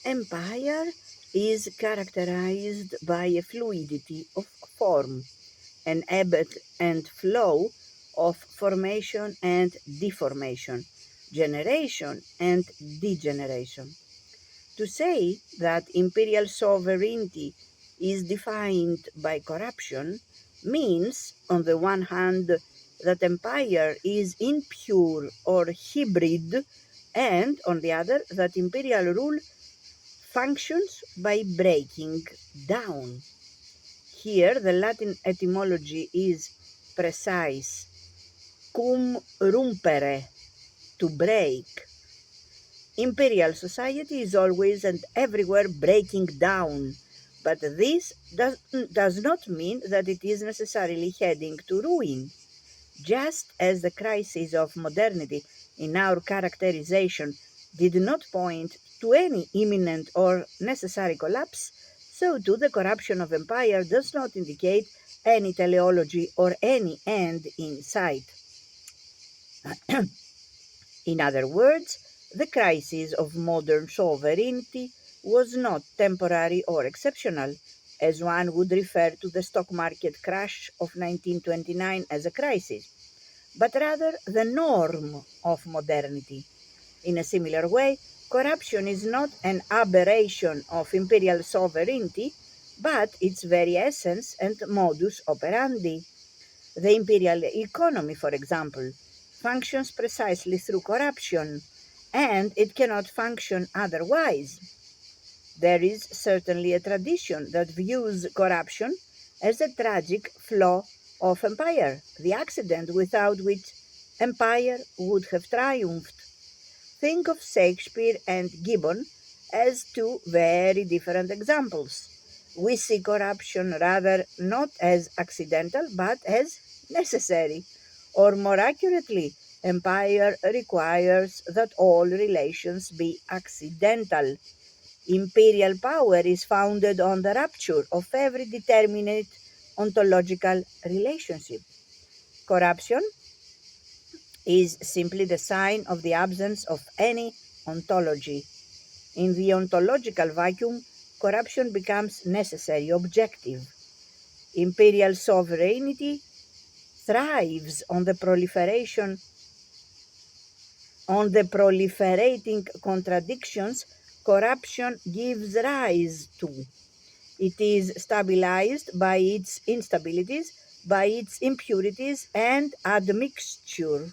Empire is characterized by a fluidity of form, an ebb and flow of formation and deformation, generation and degeneration. To say that imperial sovereignty is defined by corruption means, on the one hand, that empire is impure or hybrid, and on the other, that imperial rule functions by breaking down. Here, the Latin etymology is precise, cum rumpere, to break. Imperial society is always and everywhere breaking down, but this does not mean that it is necessarily heading to ruin. Just as the crisis of modernity in our characterization did not point to any imminent or necessary collapse, so too the corruption of empire does not indicate any teleology or any end in sight. In other words, the crisis of modern sovereignty was not temporary or exceptional, as one would refer to the stock market crash of 1929 as a crisis, but rather the norm of modernity. In a similar way, corruption is not an aberration of imperial sovereignty, but its very essence and modus operandi. The imperial economy, for example, functions precisely through corruption, and it cannot function otherwise. There is certainly a tradition that views corruption as a tragic flaw of empire, the accident without which empire would have triumphed. Think of Shakespeare and Gibbon as two very different examples. We see corruption rather not as accidental but as necessary, or more accurately, empire requires that all relations be accidental. Imperial power is founded on the rupture of every determinate ontological relationship. Corruption is simply the sign of the absence of any ontology. In the ontological vacuum, corruption becomes necessary, objective. Imperial sovereignty thrives on the proliferating contradictions corruption gives rise to. It is stabilized by its instabilities, by its impurities and admixture.